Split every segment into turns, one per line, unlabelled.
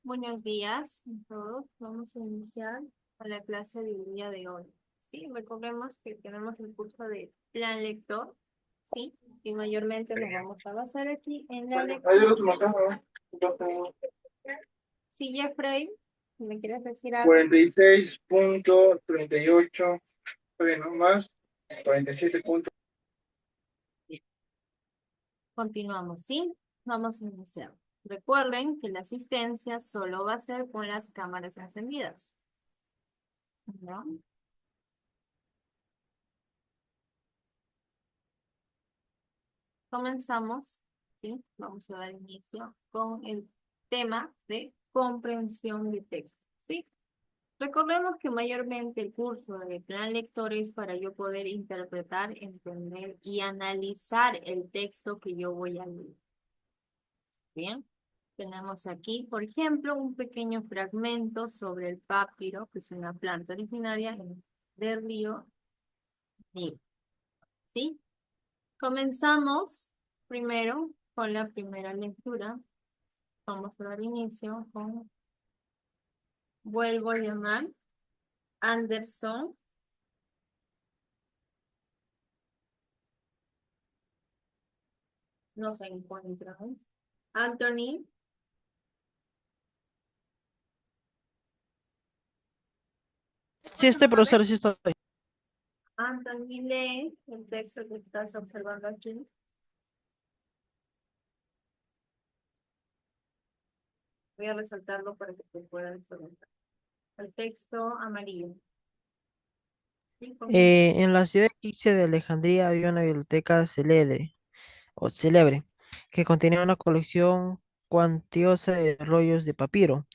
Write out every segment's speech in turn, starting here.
Buenos días a todos. Vamos a iniciar con la clase del día de hoy. Sí, recordemos que tenemos el curso de plan lector, sí, y mayormente nos vamos a basar aquí en la lectura. Sí, Jeffrey, ¿me quieres decir algo?
46.38, no más, 47 puntos.
Continuamos, sí, vamos a iniciar. Recuerden que la asistencia solo va a ser con las cámaras encendidas, ¿no? Comenzamos, ¿sí? Vamos a dar inicio con el tema de comprensión de texto, ¿sí? Recordemos que mayormente el curso de plan lector es para yo poder interpretar, entender y analizar el texto que yo voy a leer. Bien, tenemos aquí, por ejemplo, un pequeño fragmento sobre el papiro, que es una planta originaria del río Nilo, ¿sí? Comenzamos primero con la primera lectura. Vamos a dar inicio con vuelvo a llamar Anderson. No se encuentra. Anthony.
Sí estoy, profesor, sí estoy.
Anthony lee el texto que estás observando aquí. Voy a resaltarlo para que te puedas preguntar. El texto amarillo. ¿Sí? Comienza.
En la ciudad egipcia de Alejandría había una biblioteca célebre, que contenía una colección cuantiosa de rollos de papiro.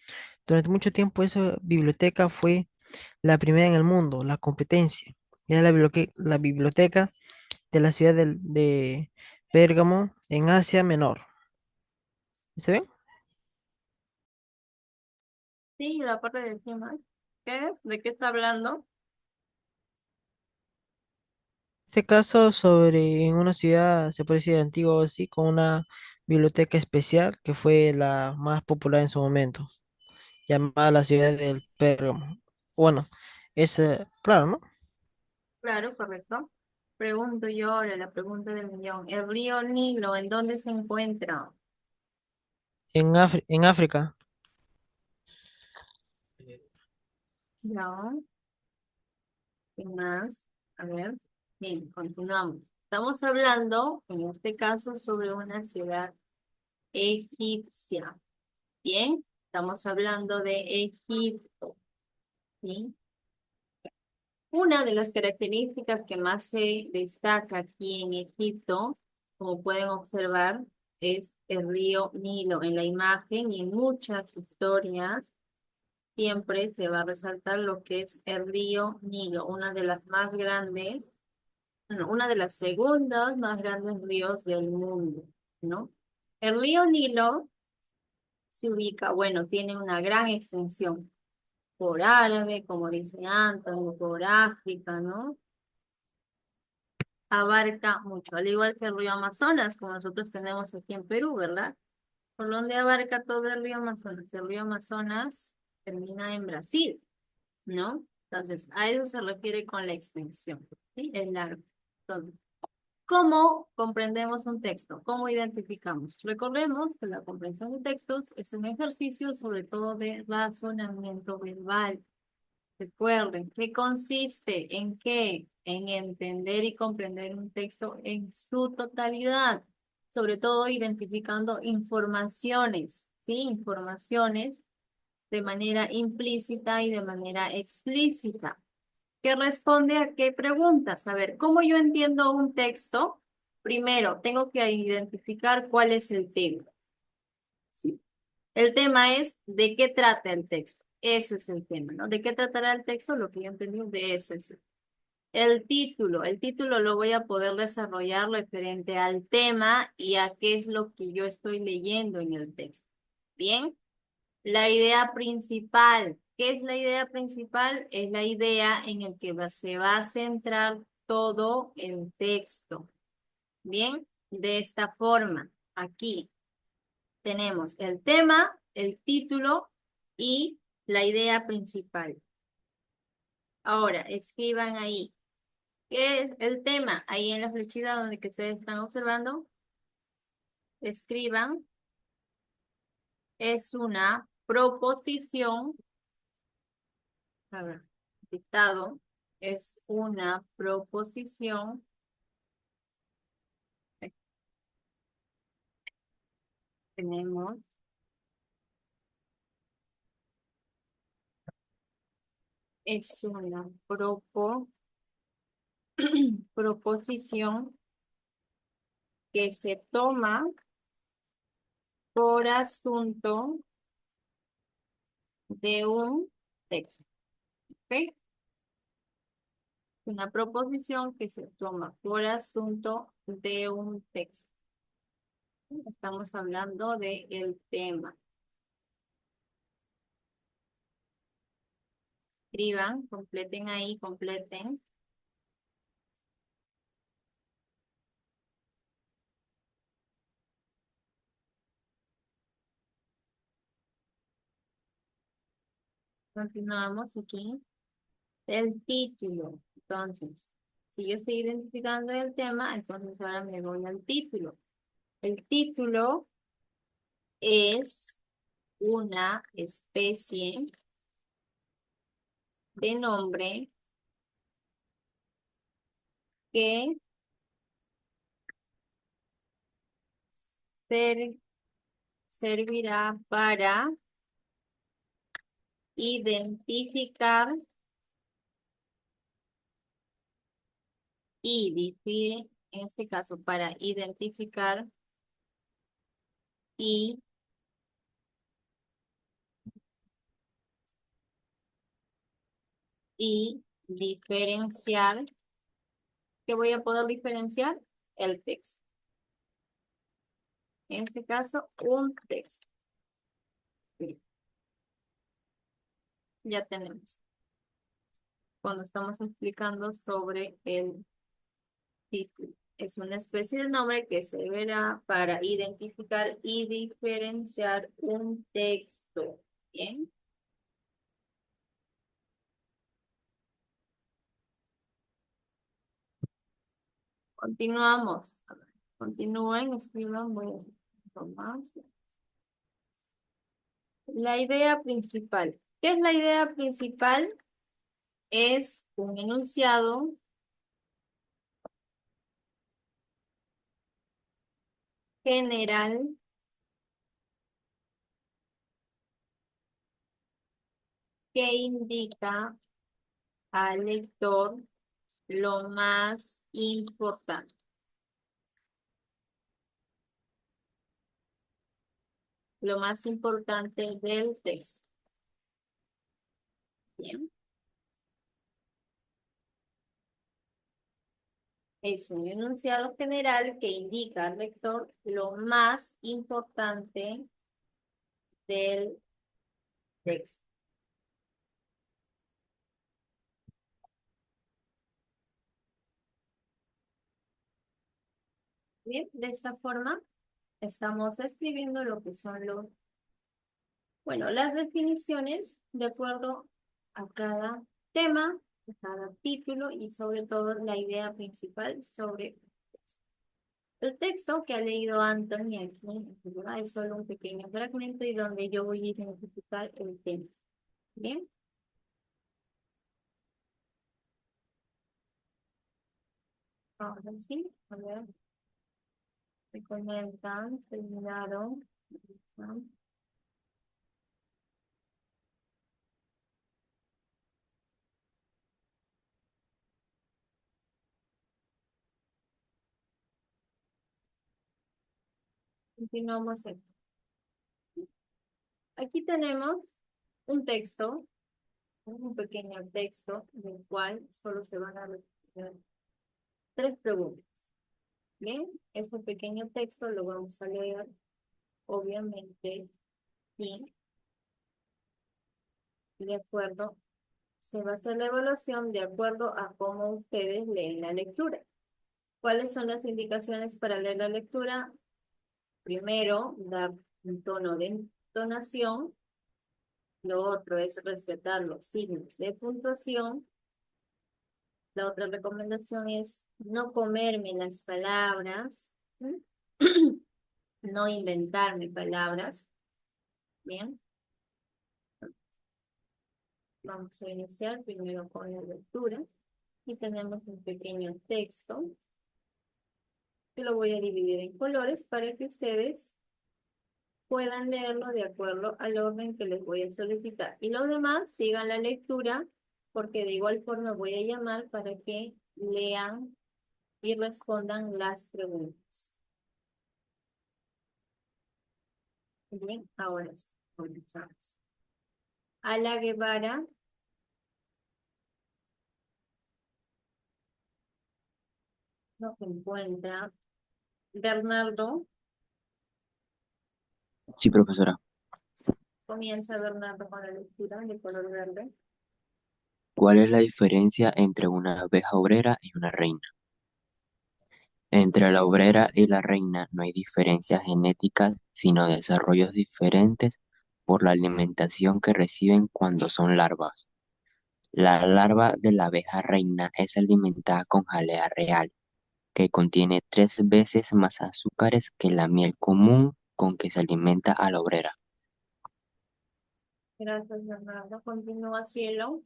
Durante mucho tiempo esa biblioteca fue la primera en el mundo, la competencia. Era la biblioteca de la ciudad de Pérgamo, en Asia Menor. ¿Se ven?
Sí, la parte de encima. ¿Qué? ¿De qué está hablando?
Este caso sobre en una ciudad, se puede decir antigua o así, con una biblioteca especial que fue la más popular en su momento, llamada la ciudad del Pérgamo. Bueno, es claro, ¿no?
Claro, correcto. Pregunto yo ahora la pregunta del millón. ¿El río Nilo en dónde se encuentra?
En África.
Ya. ¿Qué más? A ver. Bien, continuamos. Estamos hablando, en este caso, sobre una ciudad egipcia. Bien, estamos hablando de Egipto. ¿Sí? Una de las características que más se destaca aquí en Egipto, como pueden observar, es el río Nilo. En la imagen y en muchas historias siempre se va a resaltar lo que es el río Nilo, una de las más grandes, no, una de las segundas más grandes ríos del mundo, ¿no? El río Nilo se ubica, bueno, tiene una gran extensión por árabe, como dice Antonio, por África, ¿no? Abarca mucho, al igual que el río Amazonas, como nosotros tenemos aquí en Perú, ¿verdad? ¿Por dónde abarca todo el río Amazonas? El río Amazonas termina en Brasil, ¿no? Entonces, a eso se refiere con la extensión, ¿sí? El largo. Entonces, ¿cómo comprendemos un texto? ¿Cómo identificamos? Recordemos que la comprensión de textos es un ejercicio sobre todo de razonamiento verbal. Recuerden, ¿qué consiste? ¿En qué? En entender y comprender un texto en su totalidad, sobre todo identificando informaciones, ¿sí? Informaciones de manera implícita y de manera explícita. ¿Qué responde a qué preguntas? A ver, ¿cómo yo entiendo un texto? Primero, tengo que identificar cuál es el tema, ¿sí? El tema es de qué trata el texto. Eso es el tema, ¿no? ¿De qué tratará el texto? Lo que yo entendí de eso es el título lo voy a poder desarrollar referente al tema y a qué es lo que yo estoy leyendo en el texto. Bien, la idea principal. ¿Qué es la idea principal? Es la idea en el que se va a centrar todo el texto. Bien, de esta forma, aquí tenemos el tema, el título y la idea principal. Ahora, escriban ahí. ¿Qué es el tema? Ahí en la flechita donde que ustedes están observando, escriban. Es una proposición. A ver, dictado. Es una proposición. Tenemos. Es una proposición que se toma por asunto de un texto. ¿Ok? Una proposición que se toma por asunto de un texto. Estamos hablando del tema. Escriban, completen ahí, completen. Continuamos aquí. El título. Entonces, si yo estoy identificando el tema, entonces ahora me voy al título. El título es una especie de nombre que ser- servirá para identificar y diferir, en este caso, para identificar y, y diferenciar. ¿Qué voy a poder diferenciar? El texto. En este caso, un texto. Bien, ya tenemos. Cuando estamos explicando sobre el título. Es una especie de nombre que se verá para identificar y diferenciar un texto. Bien. Continuamos. A ver, continúen, escriban, voy a hacer más. La idea principal. ¿Qué es la idea principal? Es un enunciado general que indica al lector lo más importante. Lo más importante del texto. Bien. Es un enunciado general que indica al lector lo más importante del texto. Bien, de esta forma estamos escribiendo lo que son bueno, las definiciones de acuerdo a cada tema, a cada título y sobre todo la idea principal sobre el texto que ha leído Anthony aquí, ¿verdad? Es solo un pequeño fragmento y donde yo voy a identificar el tema. Bien. Ahora sí, a ver, me comentan, terminaron. Continuamos aquí. Aquí tenemos un texto, un pequeño texto, del cual solo se van a responder tres preguntas. Bien, este pequeño texto lo vamos a leer, obviamente, y de acuerdo, se va a hacer la evaluación de acuerdo a cómo ustedes leen la lectura. ¿Cuáles son las indicaciones para leer la lectura? Primero, dar un tono de entonación. Lo otro es respetar los signos de puntuación. La otra recomendación es no comerme las palabras, ¿m? No inventarme palabras. Bien, vamos a iniciar primero con la lectura y tenemos un pequeño texto que lo voy a dividir en colores para que ustedes puedan leerlo de acuerdo al orden que les voy a solicitar. Y los demás sigan la lectura porque de igual forma voy a llamar para que lean y respondan las preguntas. Bien, ahora sí, comenzamos. Ala Guevara no se encuentra. Bernardo,
Sí, profesora.
comienza Bernardo con la lectura de color verde.
¿Cuál es la diferencia entre una abeja obrera y una reina? Entre la obrera y la reina no hay diferencias genéticas, sino desarrollos diferentes por la alimentación que reciben cuando son larvas. La larva de la abeja reina es alimentada con jalea real, que contiene 3 veces más azúcares que la miel común con que se alimenta a la obrera.
Gracias, Bernardo. Continúa Cielo.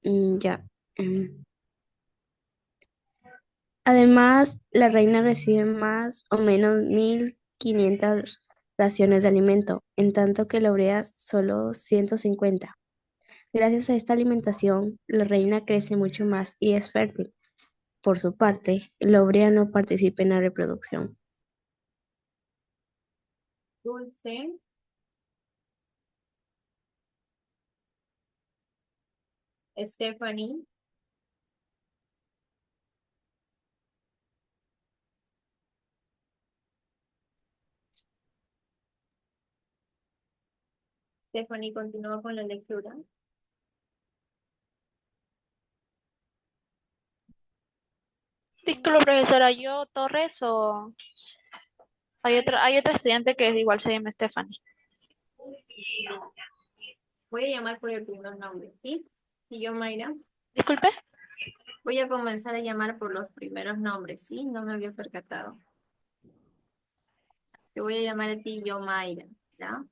Ya. Mm. Además, la reina recibe más o menos 1.500 raciones de alimento, en tanto que la obrera solo 150. Gracias a esta alimentación, la reina crece mucho más y es fértil. Por su parte, la obrera no participa en la reproducción.
Dulce. Stephanie. Stephanie continúa con la lectura.
Disculpe, profesora, ¿yo Torres o hay otra estudiante que es igual se llama Stephanie?
Voy a llamar por el primer nombre, ¿sí? Y yo, Mayra,
Disculpe.
voy a comenzar a llamar por los primeros nombres, ¿sí? No me había percatado. Te voy a llamar a ti, yo, Mayra, ¿ya?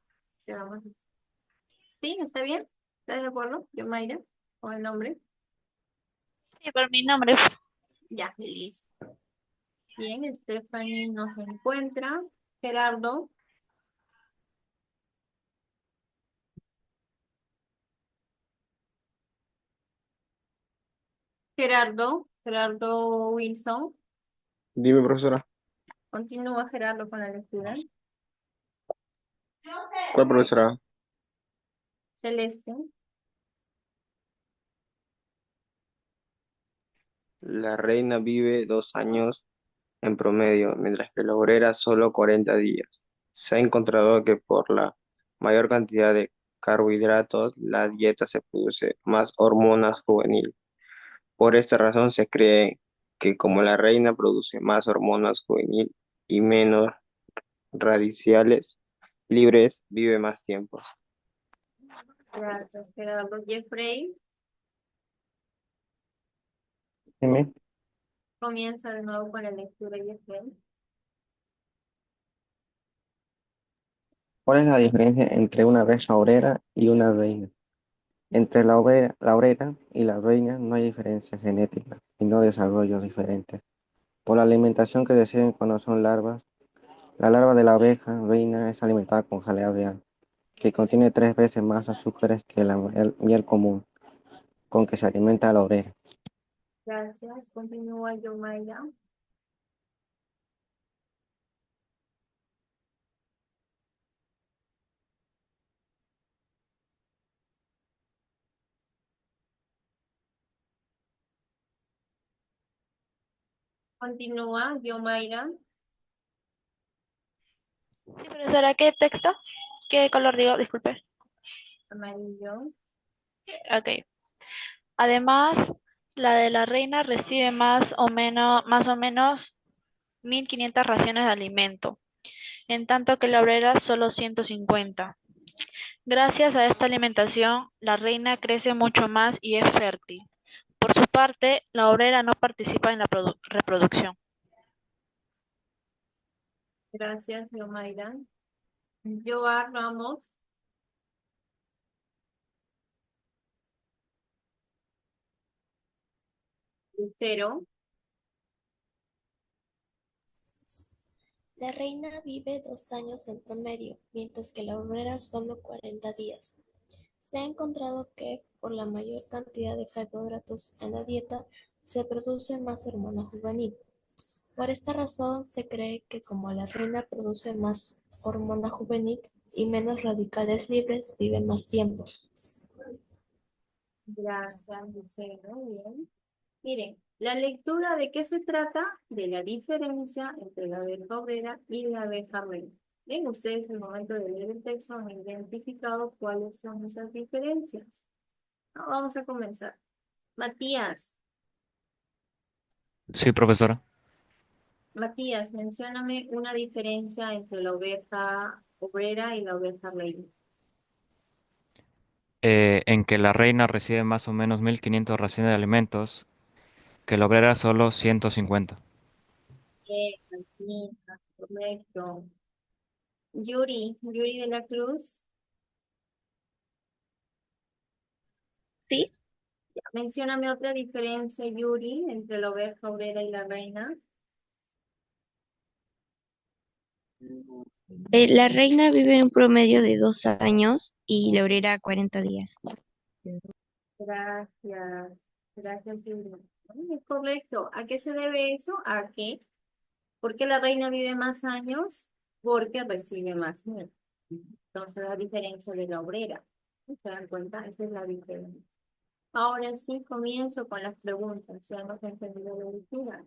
¿Sí? ¿Está bien? ¿Estás de acuerdo, yo, Mayra? ¿Con el nombre?
Sí, por mi nombre.
Ya, listo. Bien, Stephanie no se encuentra. Gerardo. Gerardo Wilson.
Dime, profesora.
Continúa Gerardo con la lectura.
¿Cuál profesora?
Celeste.
La reina vive 2 años en promedio, mientras que la obrera solo 40 días. Se ha encontrado que por la mayor cantidad de carbohidratos, la dieta se produce más hormonas juvenil. Por esta razón se cree que como la reina produce más hormonas juvenil y menos radicales libres, vive más tiempo.
Gracias, Gerardo. Jeffrey.
Dime,
Comienza de nuevo con la lectura, Jeffrey.
¿cuál es la diferencia entre una abeja obrera y una reina? Entre la obrera y la reina no hay diferencia genética, sino desarrollos diferentes. Por la alimentación que reciben cuando son larvas, la larva de la abeja reina es alimentada con jalea real, que contiene 3 veces más azúcares que la miel común, con que se alimenta a la obrera.
Gracias. Continúa Yomaira. Continúa Yomaira.
Sí, profesora, ¿qué texto? ¿Qué color digo? Disculpe.
Amarillo.
Ok. Además, la de la reina recibe más o menos 1.500 raciones de alimento, en tanto que la obrera solo 150. Gracias a esta alimentación, la reina crece mucho más y es fértil. Por su parte, la obrera no participa en la reproducción.
Gracias, Mayra. Joa Ramos. Lucero.
La reina vive 2 años en promedio, mientras que la obrera solo 40 días. Se ha encontrado que, por la mayor cantidad de carbohidratos en la dieta, se produce más hormona juvenil. Por esta razón, se cree que como la reina produce más hormona juvenil y menos radicales libres, vive más tiempo.
Gracias, Lucero. Bien. Miren, la lectura de qué se trata, de la diferencia entre la abeja obrera y la abeja reina. Bien, ustedes en el momento de leer el texto han identificado cuáles son esas diferencias. No, vamos a comenzar. Matías,
Sí, profesora.
Matías, mencióname una diferencia entre la oveja obrera y la oveja reina.
En que la reina recibe más o menos 1500 raciones de alimentos, que la obrera solo 150.
Bien, Matías, correcto. Yuri de la Cruz,
¿Sí?
mencióname otra diferencia, Yuri, entre la oveja obrera y la reina.
La reina vive un promedio de 2 años y la obrera 40 días.
Gracias, gracias, Yuri. Es correcto. ¿A qué se debe eso? ¿A qué? ¿Por qué la reina vive más años? Porque recibe más miel. Entonces, la diferencia de la obrera. ¿Se dan cuenta? Esa es la diferencia. Ahora sí comienzo con las preguntas. Ya hemos entendido la lectura.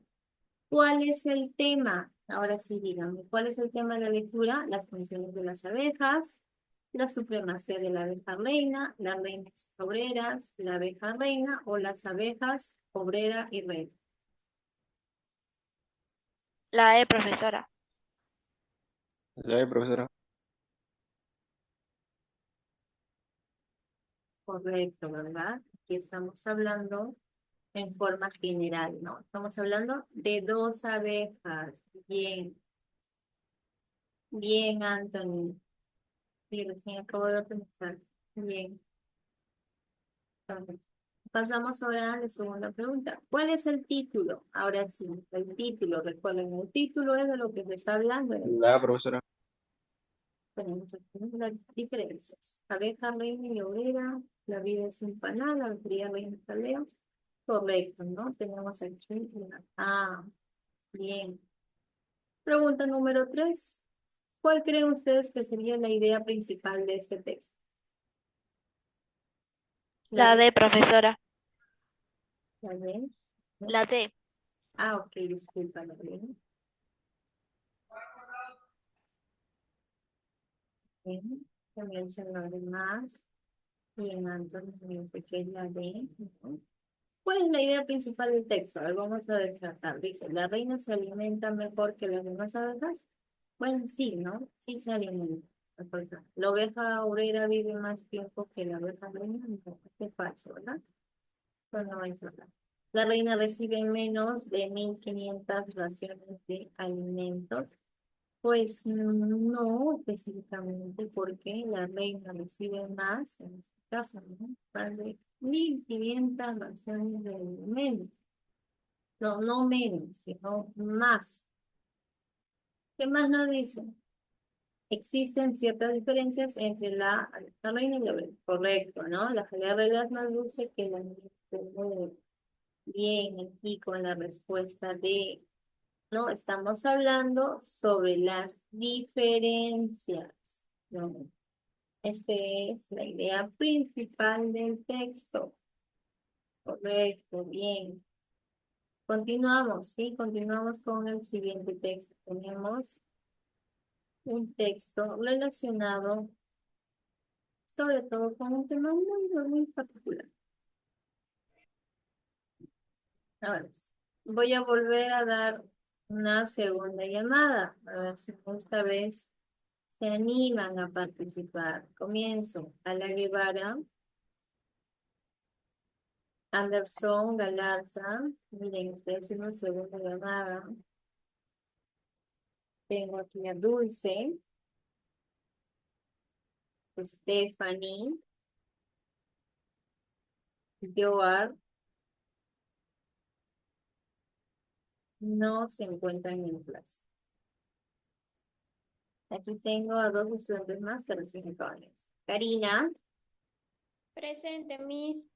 ¿Cuál es el tema? Ahora sí, díganme, ¿cuál es el tema de la lectura? Las funciones de las abejas, la supremacía de la abeja reina, las reinas obreras, la abeja reina o las abejas obrera y reina.
La profesora.
Profesora.
Correcto, ¿verdad? Aquí estamos hablando en forma general, ¿no? Estamos hablando de dos abejas. Bien, bien, Anthony. Sí, recién acabo de organizar. Bien. Entonces, pasamos ahora a la segunda pregunta. ¿Cuál es el título? Ahora sí, el título. Recuerden, el título es de lo que se está hablando.
Profesora.
Tenemos aquí las diferencias. Abeja, reina y obrera. La vida es un panal, la cría reina taleo. Correcto, ¿no? Tenemos aquí una. Ah, bien. Pregunta número 3. ¿Cuál creen ustedes que sería la idea principal de este texto? La
La
D.
D, profesora.
La D. ¿No?
La D.
Ah, ok, disculpa, la D. Bien. También se lo de más. Y en Antonio también pequeña D. ¿No? ¿Cuál es la idea principal del texto? A ver, vamos a descartar. Dice, ¿la reina se alimenta mejor que las demás abejas? Bueno, sí, ¿no? Sí se alimenta. Por ejemplo, la oveja obrera vive más tiempo que la oveja reina. No, es falso, ¿verdad? Pues no es verdad. La reina recibe menos de 1500 raciones de alimentos. Pues no específicamente porque la reina recibe más, en este caso, ¿no? Más de 1500 raciones de alimentos. No, no menos, sino más. ¿Qué más nos dice? Existen ciertas diferencias entre la reina y la reina. Correcto, ¿no? La jalea es más dulce que la miel. Bien, aquí con la respuesta de, ¿no? Estamos hablando sobre las diferencias, ¿no? Esta es la idea principal del texto. Correcto, bien. Continuamos, ¿sí? Continuamos con el siguiente texto. Tenemos un texto relacionado sobre todo con un tema muy particular. Ahora sí, voy a volver a dar una segunda llamada. A ver si esta vez se animan a participar. Comienzo. Ala Guevara, Anderson, Galarza. Miren, estoy haciendo una segunda llamada. Tengo aquí a Dulce, Stephanie, Joar. No se encuentran en clase. Aquí tengo a dos estudiantes más que recién acaban de ingresar. Karina.
Presente, Miss.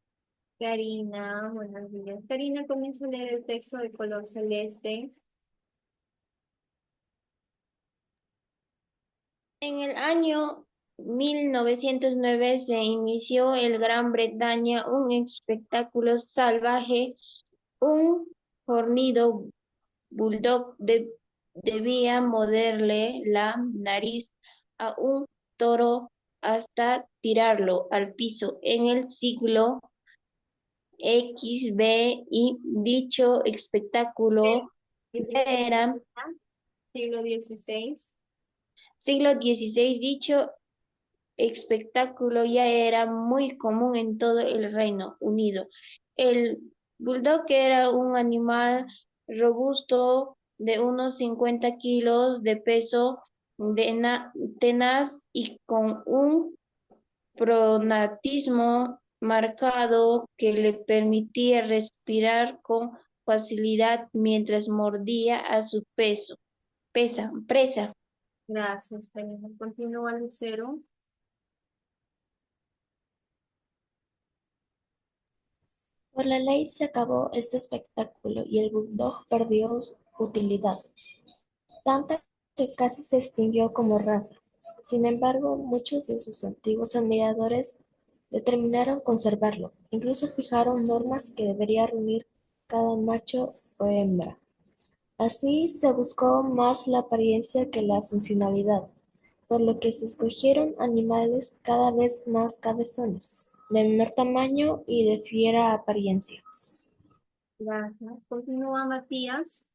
Karina, buenos días. Karina, comienza a leer el texto de color celeste.
En el año 1909 se inició en Gran Bretaña un espectáculo salvaje. Un fornido bulldog debía morderle la nariz a un toro hasta tirarlo al piso. En el siglo XV y dicho espectáculo ya
16,
era
siglo XVI.
siglo XVI, dicho espectáculo ya era muy común en todo el Reino Unido. El bulldog era un animal robusto de unos 50 kilos de peso, tenaz y con un pronatismo marcado que le permitía respirar con facilidad mientras mordía a su presa.
Gracias, Karina. Continúa, Lucero.
Por la ley se acabó este espectáculo y el bulldog perdió su utilidad, tanta que casi se extinguió como raza. Sin embargo, muchos de sus antiguos admiradores determinaron conservarlo. Incluso fijaron normas que debería reunir cada macho o hembra. Así se buscó más la apariencia que la funcionalidad, por lo que se escogieron animales cada vez más cabezones, de menor tamaño y de fiera apariencia.
Gracias. Continúa, Matías.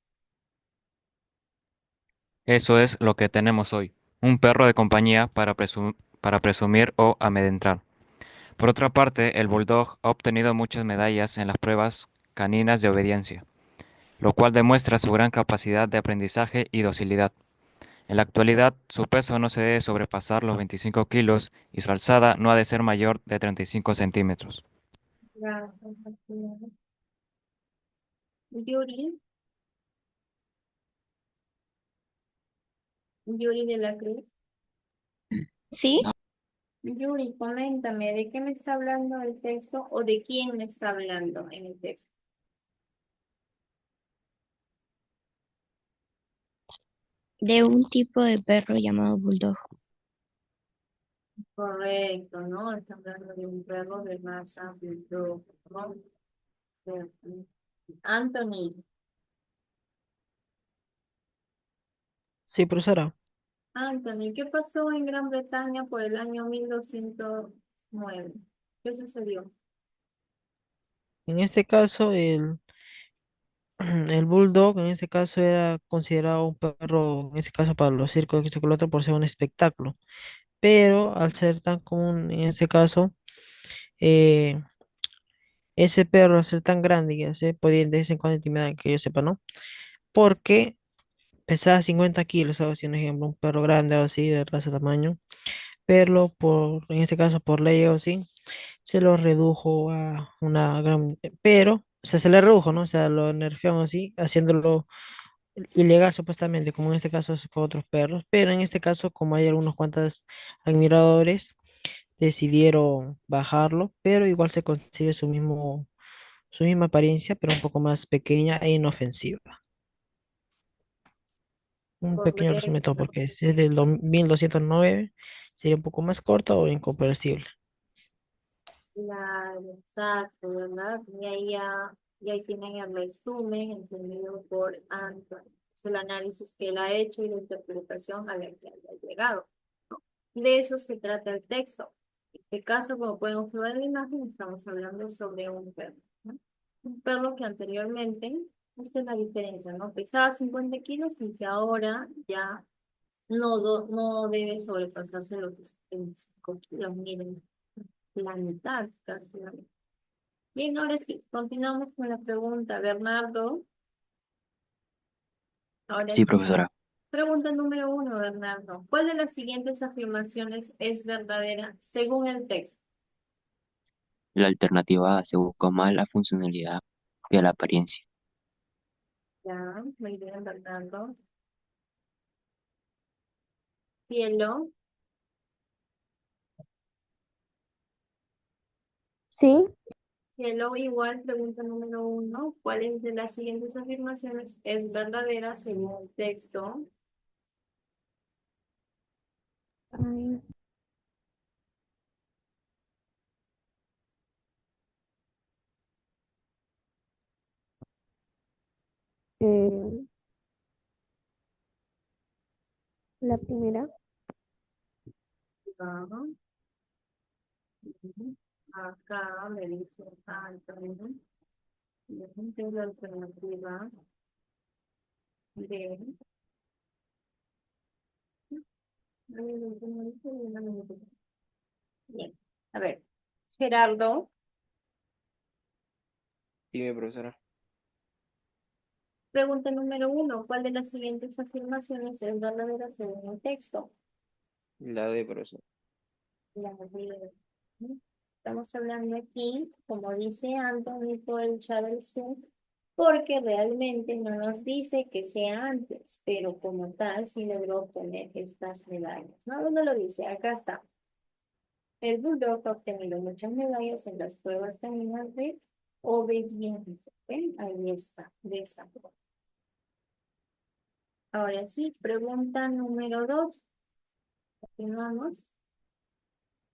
Eso es lo que tenemos hoy, un perro de compañía para presumir o amedrentar. Por otra parte, el bulldog ha obtenido muchas medallas en las pruebas caninas de obediencia, lo cual demuestra su gran capacidad de aprendizaje y docilidad. En la actualidad, su peso no se debe sobrepasar los 25 kilos y su alzada no ha de ser mayor de 35 centímetros.
Gracias, Matías. Yuri. Yuri de la Cruz.
¿Sí?
Yuri, coméntame, ¿de qué me está hablando el texto o de quién me está hablando en el texto?
De un tipo de perro llamado bulldog.
Correcto, ¿no? Está hablando de un perro de raza bulldog, ¿no? Anthony.
Sí, profesora.
Anthony, ¿qué pasó en Gran Bretaña por el año 1209? ¿Qué sucedió?
En este caso, el bulldog, en este caso, era considerado un perro, en este caso para los circos de chocolate, por ser un espectáculo. Pero al ser tan común, en este caso, eh, ese perro, al ser tan grande, ya se podía de vez en cuando intimidar, que yo sepa, ¿no? Porque pesaba 50 kilos, ¿sabes? Si un ejemplo, un perro grande o así, de raza tamaño, pero en este caso, por ley o sí, se lo redujo a una gran, pero, o sea, se le redujo, ¿no? O sea, lo nerfearon así, haciéndolo ilegal supuestamente, como en este caso es con otros perros, pero en este caso, como hay algunos cuantos admiradores, decidieron bajarlo, pero igual se consigue su misma apariencia, pero un poco más pequeña e inofensiva. Un pequeño resumen de todo,
Correcto.
porque si es del 1209, sería un poco más corto o incomprensible.
Claro, exacto, ¿verdad? Y ahí tienen el resumen entendido por Anthony. Es el análisis que él ha hecho y la interpretación a la que haya llegado. De eso se trata el texto. En este caso, como pueden observar en la imagen, estamos hablando sobre un perro, ¿no? Un perro que anteriormente, esta es la diferencia, ¿no? Pesaba 50 kilos y que ahora ya no debe sobrepasarse los 25 kilos, miren, la mitad casi. ¿No? Bien, ahora sí, continuamos con la pregunta, Bernardo. Ahora
Sí,
sí.
profesora.
Pregunta número 1, Bernardo. ¿Cuál de las siguientes afirmaciones es verdadera según el texto?
La alternativa A se buscó más la funcionalidad que la apariencia.
Ya, muy bien, Bernardo. Cielo,
¿Sí?
cielo, igual, pregunta número 1. ¿Cuál es de las siguientes afirmaciones es verdadera según el texto?
Ay, eh, la primera.
Ajá. Acá me dice Antonio. ¿Qué es la alternativa? B. Bien. A ver, Gerardo,
Dime, profesora.
pregunta número 1. ¿Cuál de las siguientes afirmaciones es verdadera según el texto?
La D, profesora.
La de- Estamos hablando aquí, como dice Anthony por el chat del Zoom, porque realmente no nos dice que sea antes, pero como tal sí logró obtener estas medallas. ¿No? ¿Dónde lo dice? Acá está. El Bulldog ha obtenido muchas medallas en las pruebas caninas de obediencia. ¿Ven? Ahí está, de esa forma. Ahora sí, pregunta número 2. Continuamos.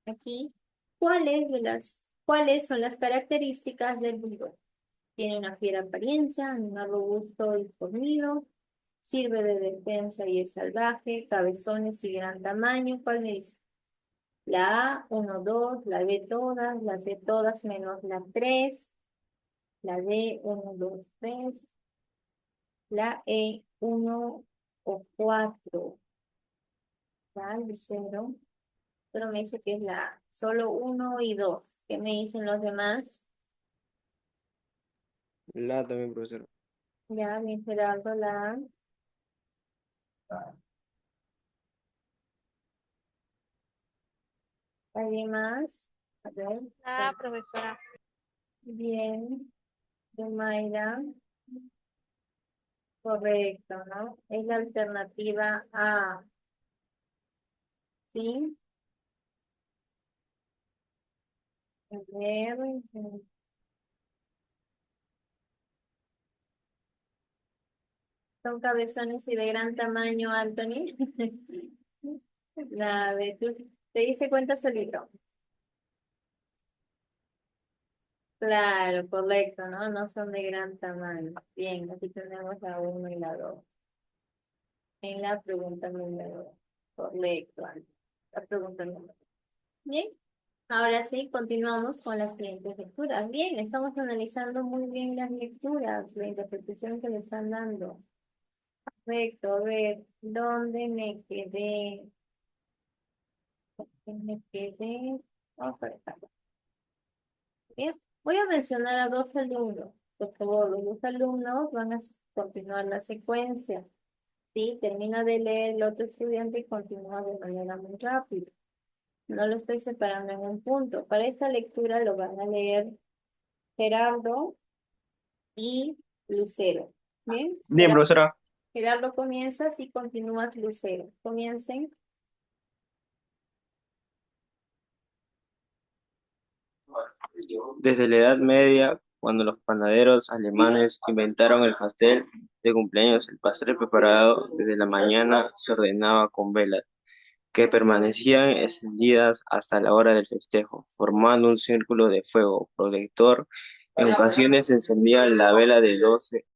Aquí, ¿cuáles son las características del bulldog? Tiene una fiera apariencia, animal robusto y fornido, sirve de defensa y es salvaje, cabezones y gran tamaño. ¿Cuál me dice? La A, 1, 2, la B todas, la C todas menos la 3, la D, 1, 2, 3, la E, 1 o 4, ¿vale? 0. Pero me dice que es la solo 1 y 2. ¿Qué me dicen los demás?
La también, profesora.
Ya, mi Gerardo, la A. ¿Alguien más? A ver,
Ah, profesora.
bien. De Mayra, correcto, ¿no? Es la alternativa A, ¿sí? A ver, son cabezones y de gran tamaño, Anthony. La de tú, te diste cuenta solito. Claro, correcto, ¿no? No son de gran tamaño. Bien, aquí tenemos la 1 y la 2. En la pregunta número 2. Correcto, Anthony. La pregunta número 2. Bien. Ahora sí, continuamos con las siguientes lecturas. Bien, estamos analizando muy bien las lecturas, la interpretación que le están dando. Perfecto, a ver, ¿dónde me quedé? ¿Dónde me quedé? Vamos por acá. Bien, voy a mencionar a dos alumnos. Por favor, los dos alumnos van a continuar la secuencia. Sí, termina de leer el otro estudiante y continúa de manera muy rápida. No lo estoy separando en un punto. Para esta lectura lo van a leer Gerardo y Lucero. Bien,
Bien, profesora.
Gerardo comienzas y continúas Lucero. Comiencen.
Desde la Edad Media, cuando los panaderos alemanes inventaron el pastel de cumpleaños, el pastel preparado desde la mañana se ordenaba con velas, que permanecían encendidas hasta la hora del festejo, formando un círculo de fuego protector. En ocasiones se encendía la vela de 12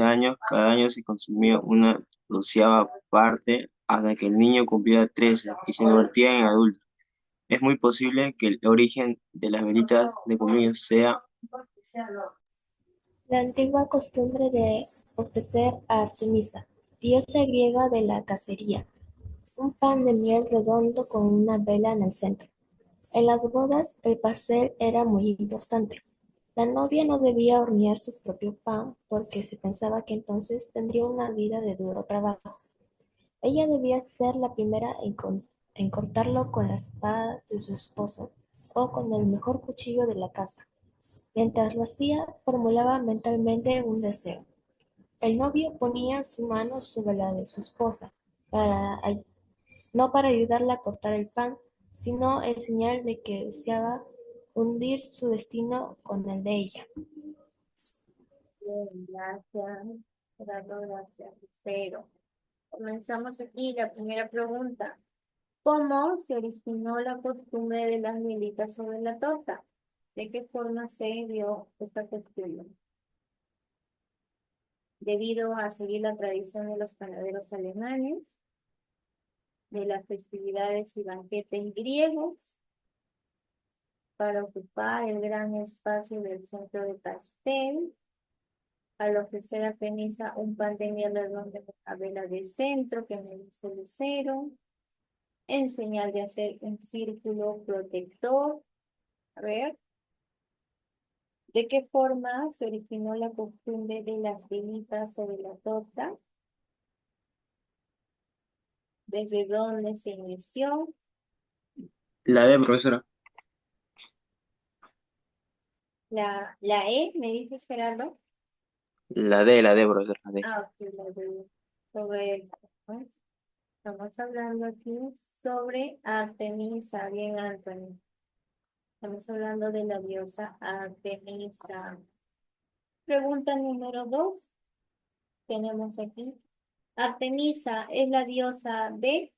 años, cada año se consumía una doceava parte hasta que el niño cumplía 13 y se convertía en adulto. Es muy posible que el origen de las velitas de cumpleaños sea
La antigua costumbre de ofrecer a Artemisa, diosa griega de la cacería, un pan de miel redondo con una vela en el centro. En las bodas, el pastel era muy importante. La novia no debía hornear su propio pan porque se pensaba que entonces tendría una vida de duro trabajo. Ella debía ser la primera en cortarlo con la espada de su esposo o con el mejor cuchillo de la casa. Mientras lo hacía, formulaba mentalmente un deseo. El novio ponía su mano sobre la de su esposa, para, no para ayudarla a cortar el pan, sino en señal de que deseaba fundir su destino con el de ella.
Bien, gracias. Gerardo, gracias. Cero. Comenzamos aquí la primera pregunta. ¿Cómo se originó la costumbre de las velitas sobre la torta? ¿De qué forma se dio esta costumbre? Debido a seguir la tradición de los panaderos alemanes, de las festividades y banquetes griegos, para ocupar el gran espacio del centro de pastel, al ofrecer a Artemisa un pan de miel redondo a vela de centro que me dice Lucero, en señal de hacer un círculo protector. A ver, ¿de qué forma se originó la costumbre de las velitas sobre la torta? ¿Desde dónde se inició?
La D, profesora.
La E, ¿me dices, Gerardo?
La D, profesora, la D.
Ah, ok, la D. Correcto. ¿No? Estamos hablando aquí sobre Artemisa, bien, Anthony. Estamos hablando de la diosa Artemisa. Pregunta número 2. Tenemos aquí. Artemisa es la diosa de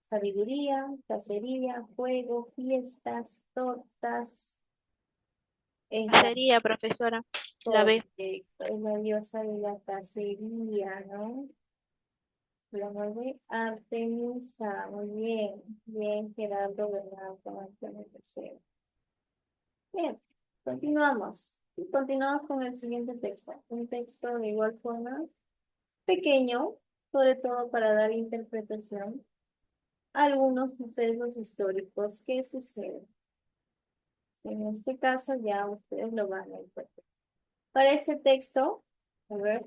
sabiduría, cacería, fuego, fiestas, tortas. Es la,
Cacería, profesora. La B.
es la diosa de la cacería, ¿no? Hablamos de Artemisa. Muy bien. Bien, Gerardo, ¿verdad? Con Antonio Tercero. Bien, continuamos. Y continuamos con el siguiente texto. Un texto de igual forma pequeño, sobre todo para dar interpretación a algunos sucesos históricos que suceden. En este caso ya ustedes lo van a interpretar. Para este texto, a ver,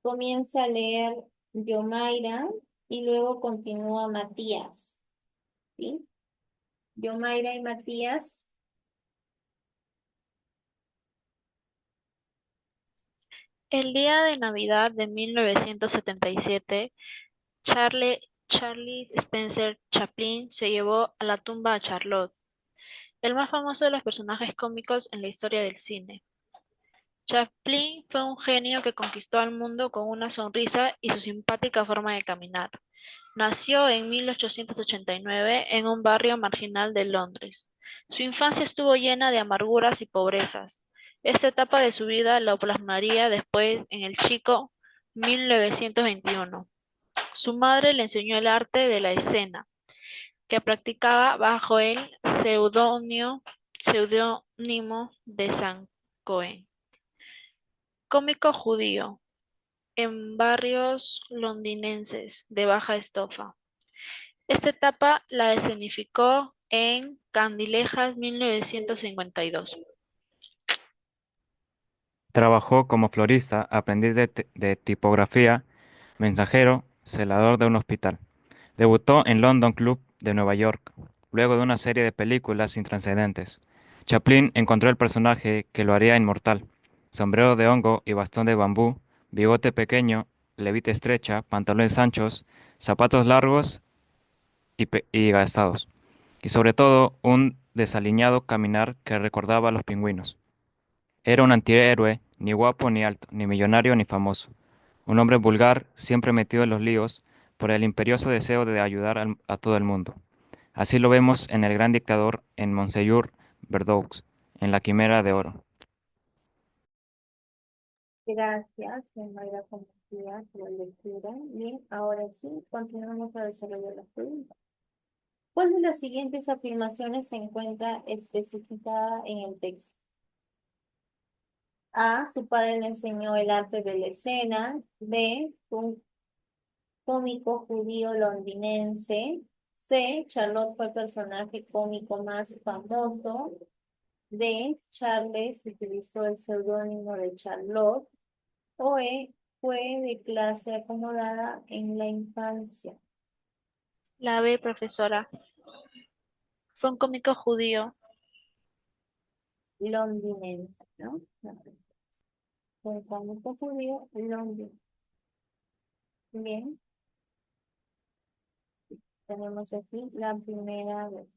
comienza a leer Yomaira y luego continúa Matías. ¿Sí? Yomaira y Matías.
El día de Navidad de 1977, Charlie Spencer Chaplin se llevó a la tumba a Charlotte, el más famoso de los personajes cómicos en la historia del cine. Chaplin fue un genio que conquistó al mundo con una sonrisa y su simpática forma de caminar. Nació en 1889 en un barrio marginal de Londres. Su infancia estuvo llena de amarguras y pobrezas. Esta etapa de su vida la plasmaría después en El Chico, 1921. Su madre le enseñó el arte de la escena, que practicaba bajo el seudónimo de San Cohen. Cómico judío, en barrios londinenses de baja estofa. Esta etapa la escenificó en Candilejas 1952.
Trabajó como florista, aprendiz de tipografía, mensajero, celador de un hospital. Debutó en London Club de Nueva York, luego de una serie de películas intrascendentes. Chaplin encontró el personaje que lo haría inmortal. Sombrero de hongo y bastón de bambú, bigote pequeño, levita estrecha, pantalones anchos, zapatos largos y gastados. Y sobre todo, un desaliñado caminar que recordaba a los pingüinos. Era un antihéroe, ni guapo ni alto, ni millonario ni famoso. Un hombre vulgar, siempre metido en los líos, por el imperioso deseo de ayudar a todo el mundo. Así lo vemos en El Gran Dictador, en Monsieur Verdoux, en La Quimera de Oro.
Gracias, Yomaira, por la lectura. Bien, ahora sí, continuamos a desarrollar las preguntas. ¿Cuál de las siguientes afirmaciones se encuentra especificada en el texto? A, su padre le enseñó el arte de la escena. B, un cómico judío londinense. C, Charlotte fue el personaje cómico más famoso. D, Charles utilizó el seudónimo de Charlotte. O E, fue de clase acomodada en la infancia.
La B, profesora. Fue un cómico judío.
Londinense, ¿no? Un cómico judío londinense. Bien, tenemos aquí la primera vez.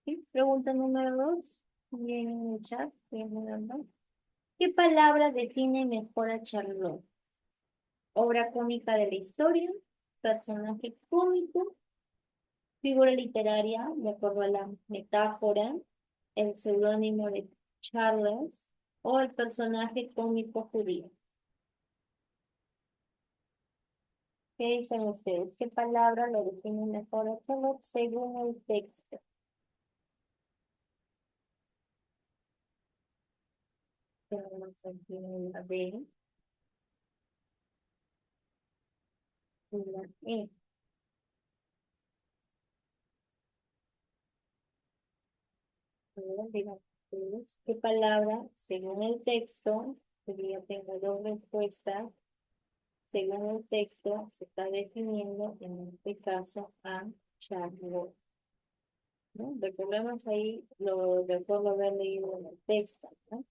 ¿Sí? Pregunta número 2. Bien en el chat. Bien, ¿no? ¿Qué palabra define mejor a Charlotte? Obra cómica de la historia, personaje cómico, figura literaria, de acuerdo a la metáfora, el seudónimo de Charles o el personaje cómico judío. ¿Qué dicen ustedes? ¿Qué palabra lo define mejor a Charlotte según el texto? Tenemos aquí la B y la E. Digan ustedes, ¿qué palabra, según el texto, porque yo tengo dos respuestas, según el texto se está definiendo en este caso a Charlotte? ¿No? Recordemos ahí lo de acuerdo a haber leído en el texto, ¿no?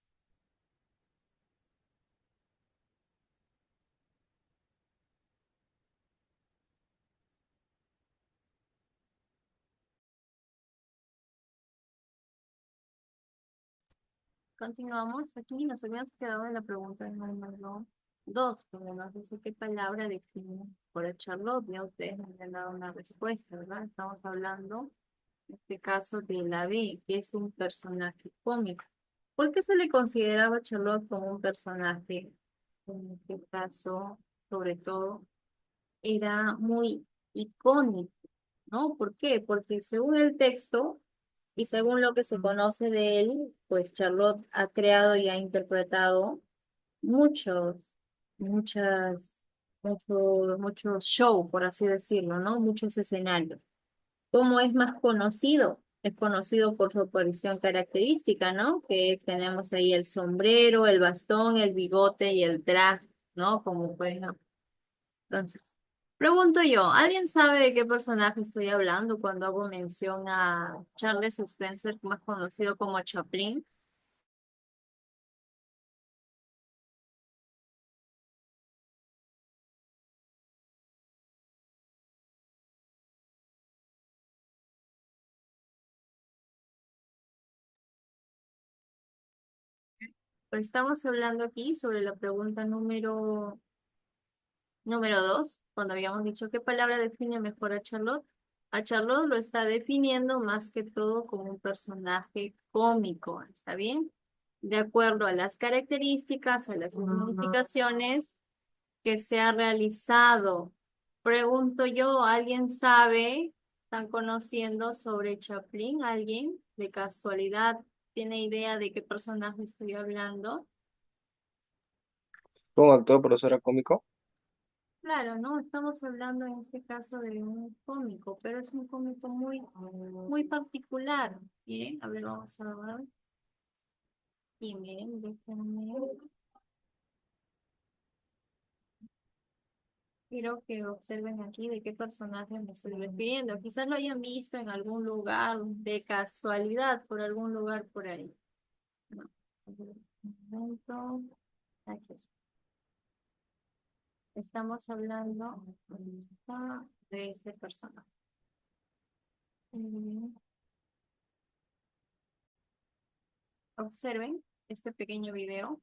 Continuamos aquí, nos habíamos quedado en la pregunta número 2, donde nos dice qué palabra define por el Charlotte. Ya ustedes me han dado una respuesta, ¿verdad? Estamos hablando, en este caso, de la B, que es un personaje cómico. ¿Por qué se le consideraba a Charlotte como un personaje? En este caso, sobre todo, era muy icónico, ¿no? ¿Por qué? Porque según el texto, y según lo que se conoce de él, pues Charlotte ha creado y ha interpretado muchos, muchas, muchos show, por así decirlo, ¿no? Muchos escenarios. ¿Cómo es más conocido? Es conocido por su aparición característica, ¿no? Que tenemos ahí el sombrero, el bastón, el bigote y el traje, ¿no? Como pueden. Entonces, pregunto yo, ¿alguien sabe de qué personaje estoy hablando cuando hago mención a Charles Spencer, más conocido como Chaplin? Pues estamos hablando aquí sobre la pregunta número 2, cuando habíamos dicho qué palabra define mejor a Charlotte. A Charlotte lo está definiendo más que todo como un personaje cómico, ¿está bien? De acuerdo a las características, a las significaciones que se ha realizado. Pregunto yo, ¿alguien sabe? ¿Están conociendo sobre Chaplin? ¿Alguien de casualidad tiene idea de qué personaje estoy hablando?
¿Fue un actor, profesora cómico?
Claro, ¿no? Estamos hablando en este caso de un cómico, pero es un cómico muy particular. Miren, a ver, vamos a ver. Y miren, déjenme. Quiero que observen aquí de qué personaje me estoy refiriendo. Quizás lo hayan visto en algún lugar de casualidad, por algún lugar por ahí. No. A ver, un momento. Aquí está. Estamos hablando de este personaje. Mm, Observen este pequeño video.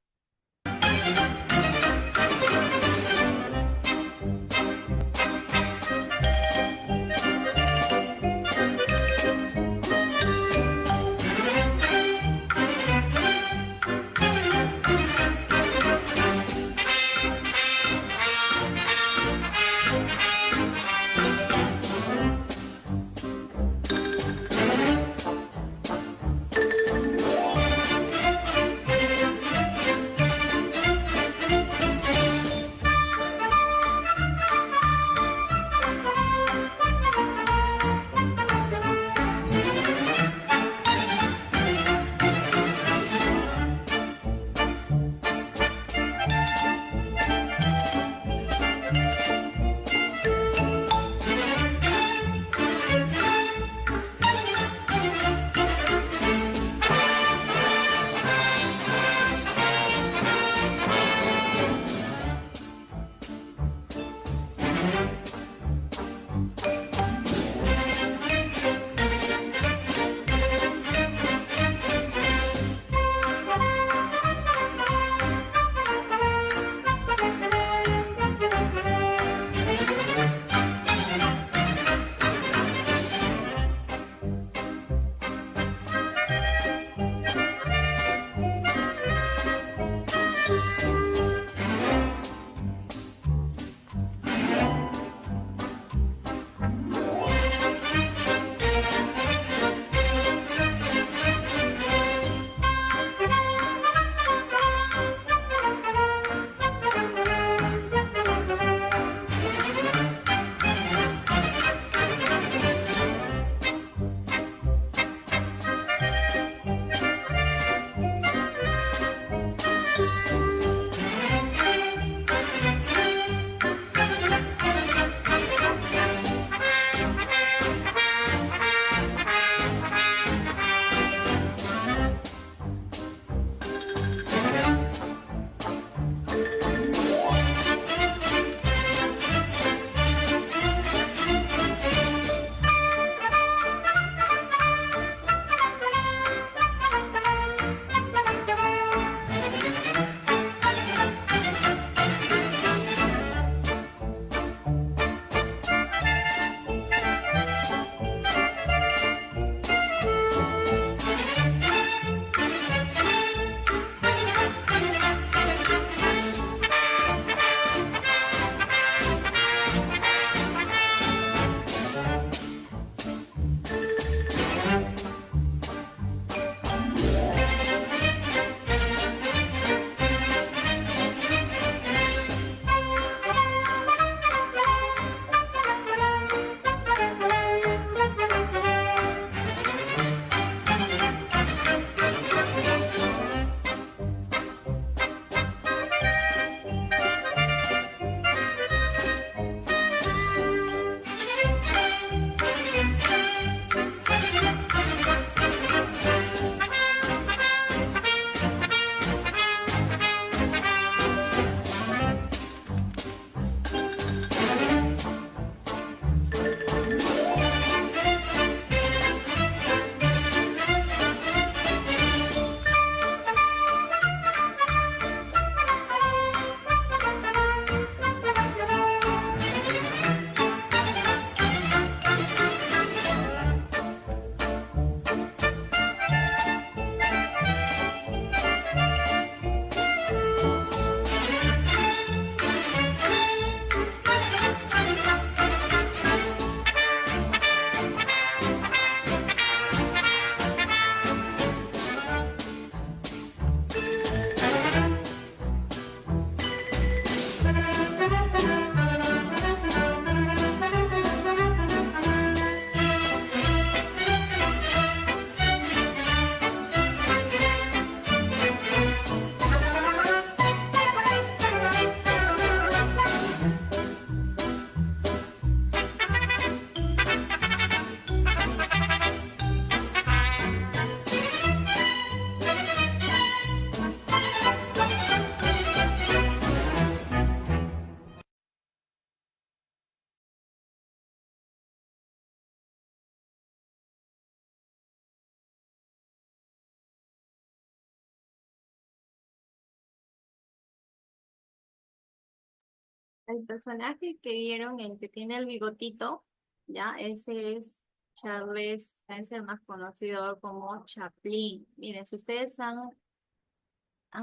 El personaje que vieron, el que tiene el bigotito, ya, ese es Charles, es el más conocido como Chaplin. Miren, si ustedes han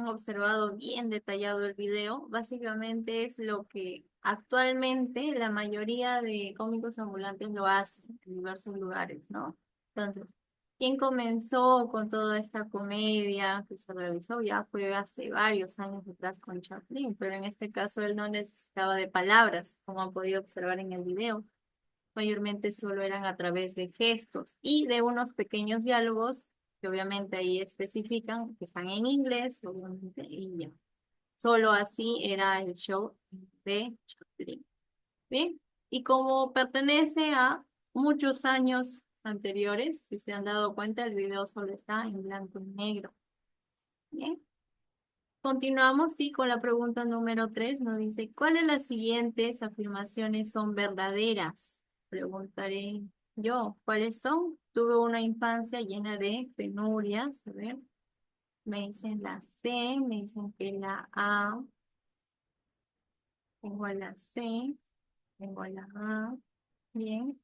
observado bien detallado el video, básicamente es lo que actualmente la mayoría de cómicos ambulantes lo hacen en diversos lugares, ¿no? Entonces, ¿quién comenzó con toda esta comedia que se realizó? Ya fue hace varios años atrás con Chaplin, pero en este caso él no necesitaba de palabras, como han podido observar en el video. Mayormente solo eran a través de gestos y de unos pequeños diálogos que obviamente ahí especifican que están en inglés, obviamente, y ya. Solo así era el show de Chaplin. Bien, y como pertenece a muchos años anteriores, si se han dado cuenta, el video solo está en blanco y negro. Bien, continuamos, sí, con la pregunta número 3. Nos dice, ¿cuáles de las siguientes afirmaciones son verdaderas? Preguntaré yo, ¿cuáles son? Tuve una infancia llena de penurias. A ver, me dicen la C, me dicen que la A, tengo la C, tengo la A. Bien,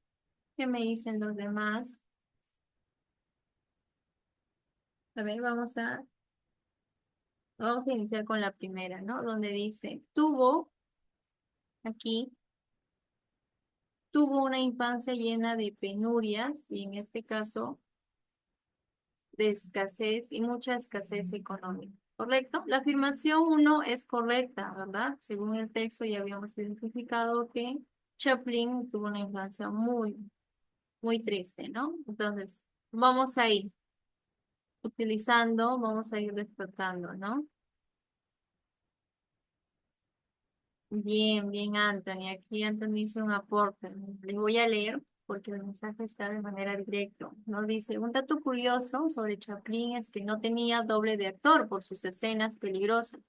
¿qué me dicen los demás? A ver, vamos a iniciar con la primera, ¿no? Donde dice, aquí, tuvo una infancia llena de penurias y en este caso de escasez y mucha escasez económica. ¿Correcto? La afirmación 1 es correcta, ¿verdad? Según el texto ya habíamos identificado que Chaplin tuvo una infancia muy, muy triste, ¿no? Entonces, vamos a ir vamos a ir despertando, ¿no? Bien, bien, Anthony. Aquí Anthony hizo un aporte. Les voy a leer porque el mensaje está de manera directa. Nos dice, un dato curioso sobre Chaplin es que no tenía doble de actor por sus escenas peligrosas.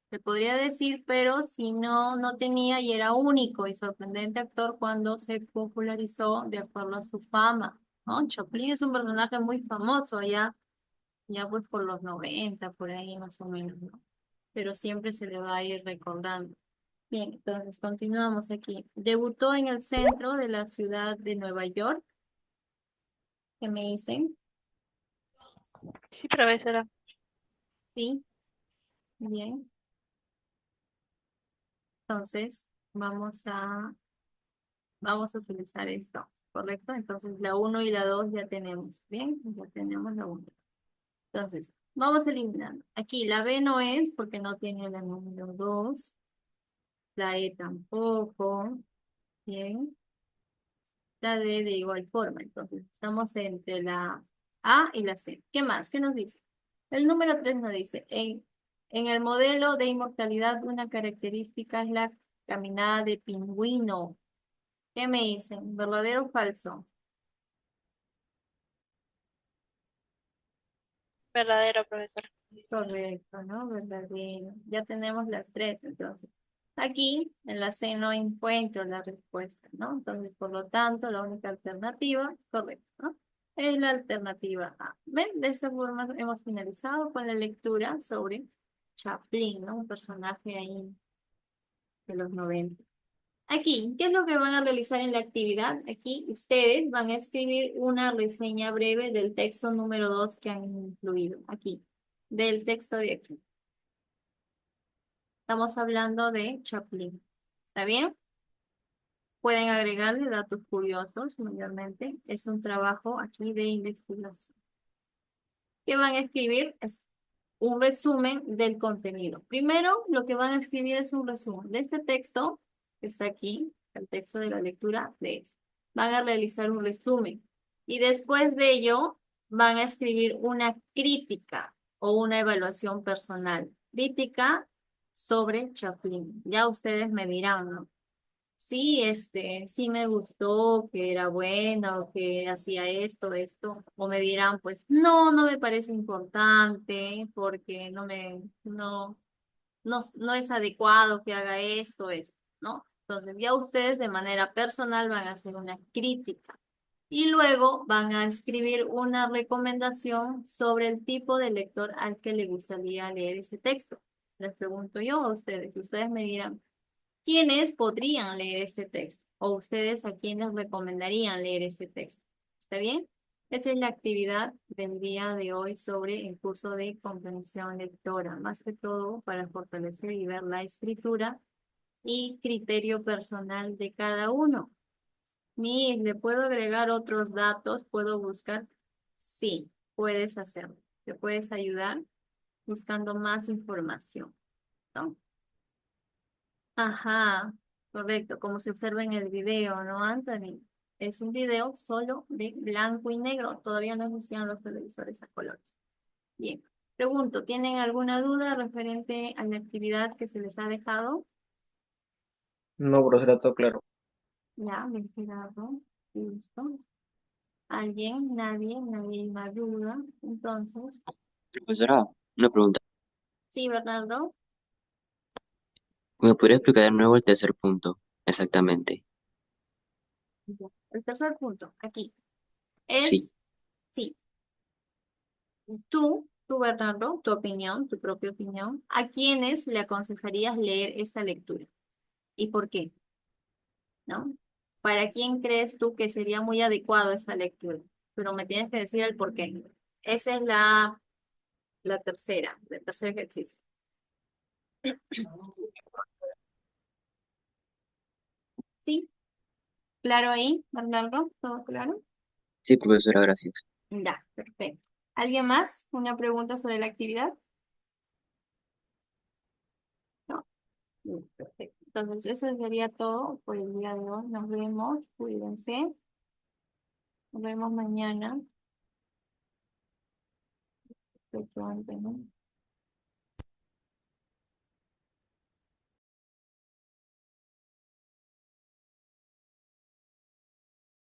Se podría decir, pero si no tenía y era único y sorprendente actor cuando se popularizó de acuerdo a su fama, ¿no? Chaplin es un personaje muy famoso ya pues por los 90 por ahí más o menos, ¿no? Pero siempre se le va a ir recordando. Bien, entonces continuamos aquí. Debutó en el centro de la ciudad de Nueva York. ¿Qué me dicen?
Sí, profesora.
Sí, bien. Entonces, vamos a utilizar esto, ¿correcto? Entonces, la 1 y la 2 ya tenemos, ¿bien? Ya tenemos la 1. Entonces, vamos eliminando. Aquí la B no es porque no tiene la número 2. La E tampoco. Bien. La D de igual forma. Entonces, estamos entre la A y la C. ¿Qué más? ¿Qué nos dice? El número 3 nos dice, en el modelo de inmortalidad, una característica es la caminada de pingüino. ¿Qué me dicen? ¿Verdadero o falso?
Verdadero, profesora.
Correcto, ¿no? Verdadero. Ya tenemos las 3, entonces. Aquí, en la C no encuentro la respuesta, ¿no? Entonces, por lo tanto, la única alternativa es correcta, ¿no? Es la alternativa A. ¿Ven? De esta forma hemos finalizado con la lectura sobre Chaplin, ¿no? Un personaje ahí de los 90. Aquí, ¿qué es lo que van a realizar en la actividad? Aquí ustedes van a escribir una reseña breve del texto número 2 que han incluido aquí, del texto de aquí. Estamos hablando de Chaplin. ¿Está bien? Pueden agregarle datos curiosos, mayormente. Es un trabajo aquí de investigación. ¿Qué van a escribir? Es un resumen del contenido. Primero, lo que van a escribir es un resumen de este texto que está aquí, el texto de la lectura de esto. Van a realizar un resumen y después de ello van a escribir una crítica o una evaluación personal. Crítica sobre Chaplin. Ya ustedes me dirán, ¿no? Sí, sí me gustó, que era bueno, que hacía esto, o me dirán, pues, no me parece importante, porque no es adecuado que haga esto, ¿no? Entonces, ya ustedes de manera personal van a hacer una crítica y luego van a escribir una recomendación sobre el tipo de lector al que le gustaría leer ese texto. Les pregunto yo a ustedes me dirán, ¿Quiénes podrían leer este texto? O ustedes a quiénes recomendarían leer este texto. ¿Está bien? Esa es la actividad del día de hoy sobre el curso de comprensión lectora, más que todo para fortalecer y ver la escritura y criterio personal de cada uno. ¿Le puedo agregar otros datos? ¿Puedo buscar? Sí, puedes hacerlo. Te puedes ayudar buscando más información, ¿no? Ajá, correcto, como se observa en el video, ¿no, Anthony? Es un video solo de blanco y negro. Todavía no existían los televisores a colores. Bien. Pregunto, ¿tienen alguna duda referente a la actividad que se les ha dejado?
No, profesora, todo claro.
Ya, bien quedado. Listo. ¿Alguien? Nadie, nadie más duda. Entonces,
Profesora, una pregunta.
sí, Bernardo.
¿Me podría explicar de nuevo el tercer punto? Exactamente.
Ya. El tercer punto, aquí,
Sí.
es, sí, tú, Bernardo, tu opinión, tu propia opinión, ¿a quiénes le aconsejarías leer esta lectura? ¿Y por qué? ¿No? ¿Para quién crees tú que sería muy adecuado esta lectura? Pero me tienes que decir el por qué. Esa es el tercer ejercicio. ¿Sí? ¿Claro ahí, Bernardo? ¿Todo claro?
Sí, profesora, gracias.
Ya, perfecto. ¿Alguien más? ¿Una pregunta sobre la actividad? No. Bien, perfecto. Entonces, eso sería todo por el día de hoy. Nos vemos. Cuídense. Nos vemos mañana. Perfecto, Antonio.